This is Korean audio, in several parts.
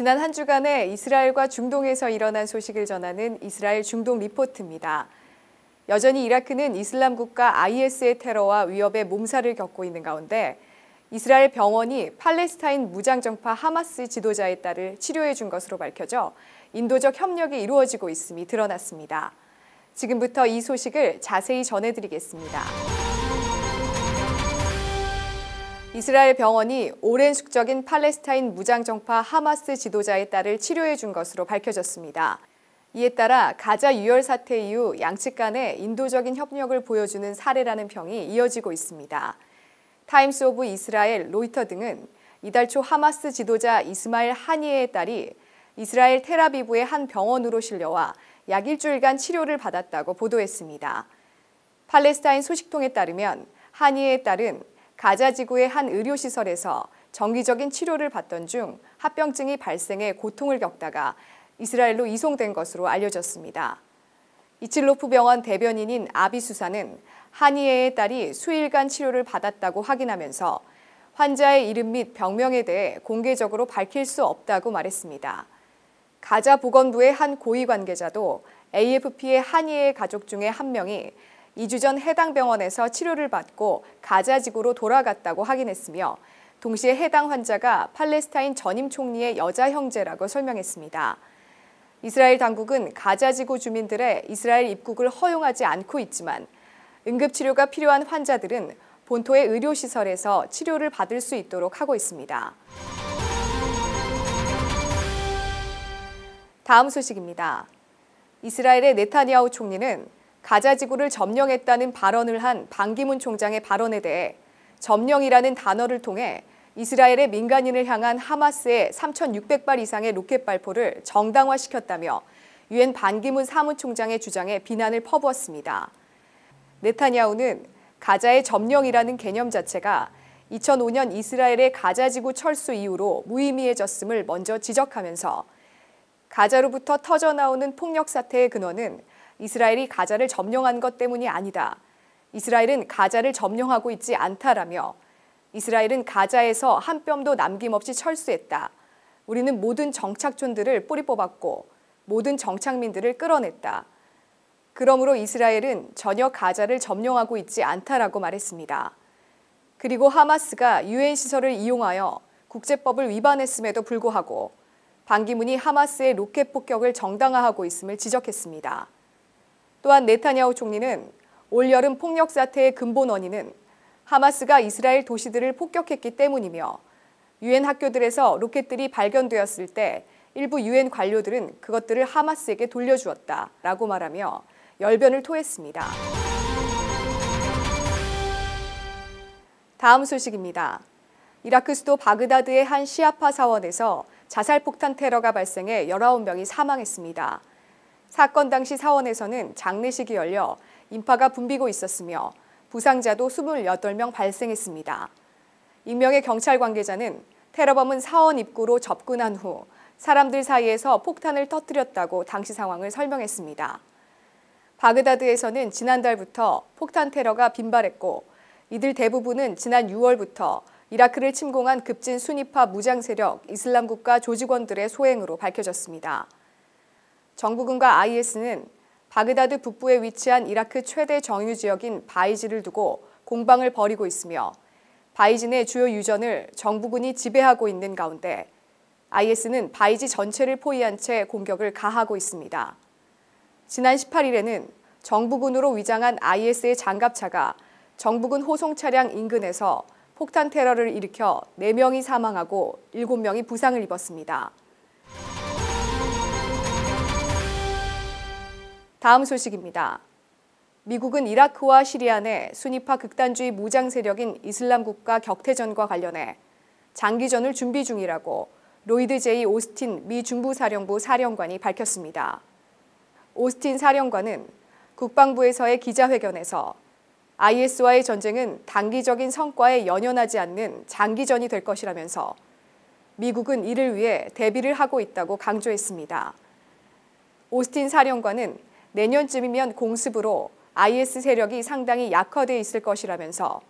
지난 한 주간의 이스라엘과 중동에서 일어난 소식을 전하는 이스라엘 중동 리포트입니다. 여전히 이라크는 이슬람 국가 IS의 테러와 위협에 몸살을 겪고 있는 가운데 이스라엘 병원이 팔레스타인 무장정파 하마스 지도자의 딸을 치료해 준 것으로 밝혀져 인도적 협력이 이루어지고 있음이 드러났습니다. 지금부터 이 소식을 자세히 전해드리겠습니다. 이스라엘 병원이 오랜 숙적인 팔레스타인 무장정파 하마스 지도자의 딸을 치료해 준 것으로 밝혀졌습니다. 이에 따라 가자 유혈 사태 이후 양측 간의 인도적인 협력을 보여주는 사례라는 평이 이어지고 있습니다. 타임스 오브 이스라엘, 로이터 등은 이달 초 하마스 지도자 이스마일 하니에의 딸이 이스라엘 텔아비브의 한 병원으로 실려와 약 일주일간 치료를 받았다고 보도했습니다. 팔레스타인 소식통에 따르면 하니에의 딸은 가자 지구의 한 의료시설에서 정기적인 치료를 받던 중 합병증이 발생해 고통을 겪다가 이스라엘로 이송된 것으로 알려졌습니다. 이칠로프 병원 대변인인 아비 수사는 하니에의 딸이 수일간 치료를 받았다고 확인하면서 환자의 이름 및 병명에 대해 공개적으로 밝힐 수 없다고 말했습니다. 가자 보건부의 한 고위 관계자도 AFP의 하니에의 가족 중에 한 명이 2주 전 해당 병원에서 치료를 받고 가자 지구로 돌아갔다고 확인했으며 동시에 해당 환자가 팔레스타인 전임 총리의 여자 형제라고 설명했습니다. 이스라엘 당국은 가자 지구 주민들의 이스라엘 입국을 허용하지 않고 있지만 응급치료가 필요한 환자들은 본토의 의료시설에서 치료를 받을 수 있도록 하고 있습니다. 다음 소식입니다. 이스라엘의 네타냐후 총리는 가자 지구를 점령했다는 발언을 한 반기문 총장의 발언에 대해 점령이라는 단어를 통해 이스라엘의 민간인을 향한 하마스의 3,600발 이상의 로켓 발포를 정당화시켰다며 유엔 반기문 사무총장의 주장에 비난을 퍼부었습니다. 네타냐후는 가자의 점령이라는 개념 자체가 2005년 이스라엘의 가자 지구 철수 이후로 무의미해졌음을 먼저 지적하면서 가자로부터 터져나오는 폭력 사태의 근원은 이스라엘이 가자를 점령한 것 때문이 아니다. 이스라엘은 가자를 점령하고 있지 않다라며 이스라엘은 가자에서 한 뼘도 남김없이 철수했다. 우리는 모든 정착촌들을 뿌리 뽑았고 모든 정착민들을 끌어냈다. 그러므로 이스라엘은 전혀 가자를 점령하고 있지 않다라고 말했습니다. 그리고 하마스가 유엔 시설을 이용하여 국제법을 위반했음에도 불구하고 반기문이 하마스의 로켓 폭격을 정당화하고 있음을 지적했습니다. 또한 네타냐후 총리는 올 여름 폭력 사태의 근본 원인은 하마스가 이스라엘 도시들을 폭격했기 때문이며 유엔 학교들에서 로켓들이 발견되었을 때 일부 유엔 관료들은 그것들을 하마스에게 돌려주었다라고 말하며 열변을 토했습니다. 다음 소식입니다. 이라크 수도 바그다드의 한 시아파 사원에서 자살폭탄 테러가 발생해 19명이 사망했습니다. 사건 당시 사원에서는 장례식이 열려 인파가 붐비고 있었으며 부상자도 28명 발생했습니다. 익명의 경찰 관계자는 테러범은 사원 입구로 접근한 후 사람들 사이에서 폭탄을 터뜨렸다고 당시 상황을 설명했습니다. 바그다드에서는 지난달부터 폭탄 테러가 빈발했고 이들 대부분은 지난 6월부터 이라크를 침공한 급진 순위파 무장 세력 이슬람 국가 조직원들의 소행으로 밝혀졌습니다. 정부군과 IS는 바그다드 북부에 위치한 이라크 최대 정유 지역인 바이지를 두고 공방을 벌이고 있으며 바이지 내 주요 유전을 정부군이 지배하고 있는 가운데 IS는 바이지 전체를 포위한 채 공격을 가하고 있습니다. 지난 18일에는 정부군으로 위장한 IS의 장갑차가 정부군 호송 차량 인근에서 폭탄 테러를 일으켜 4명이 사망하고 7명이 부상을 입었습니다. 다음 소식입니다. 미국은 이라크와 시리아 내 순위파 극단주의 무장 세력인 이슬람 국가 격퇴전과 관련해 장기전을 준비 중이라고 로이드 제이 오스틴 미 중부사령부 사령관이 밝혔습니다. 오스틴 사령관은 국방부에서의 기자회견에서 IS와의 전쟁은 단기적인 성과에 연연하지 않는 장기전이 될 것이라면서 미국은 이를 위해 대비를 하고 있다고 강조했습니다. 오스틴 사령관은 내년쯤이면 공습으로 IS 세력이 상당히 약화돼 있을 것이라면서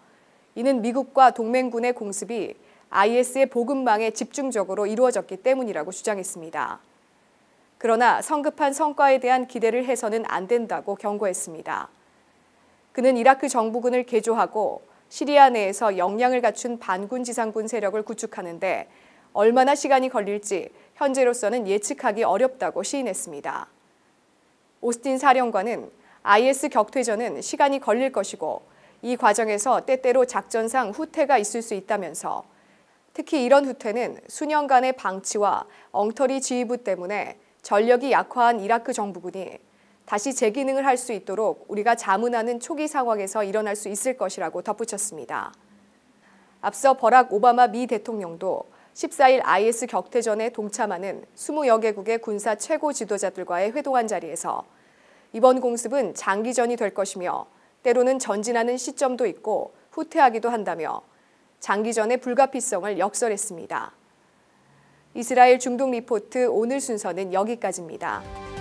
이는 미국과 동맹군의 공습이 IS의 보급망에 집중적으로 이루어졌기 때문이라고 주장했습니다. 그러나 성급한 성과에 대한 기대를 해서는 안 된다고 경고했습니다. 그는 이라크 정부군을 개조하고 시리아 내에서 역량을 갖춘 반군 지상군 세력을 구축하는데 얼마나 시간이 걸릴지 현재로서는 예측하기 어렵다고 시인했습니다. 오스틴 사령관은 IS 격퇴전은 시간이 걸릴 것이고 이 과정에서 때때로 작전상 후퇴가 있을 수 있다면서 특히 이런 후퇴는 수년간의 방치와 엉터리 지휘부 때문에 전력이 약화한 이라크 정부군이 다시 재기능을 할 수 있도록 우리가 자문하는 초기 상황에서 일어날 수 있을 것이라고 덧붙였습니다. 앞서 버락 오바마 미 대통령도 14일 IS 격퇴전에 동참하는 20여 개국의 군사 최고 지도자들과의 회동한 자리에서 이번 공습은 장기전이 될 것이며 때로는 전진하는 시점도 있고 후퇴하기도 한다며 장기전의 불가피성을 역설했습니다. 이스라엘 중동 리포트 오늘 순서는 여기까지입니다.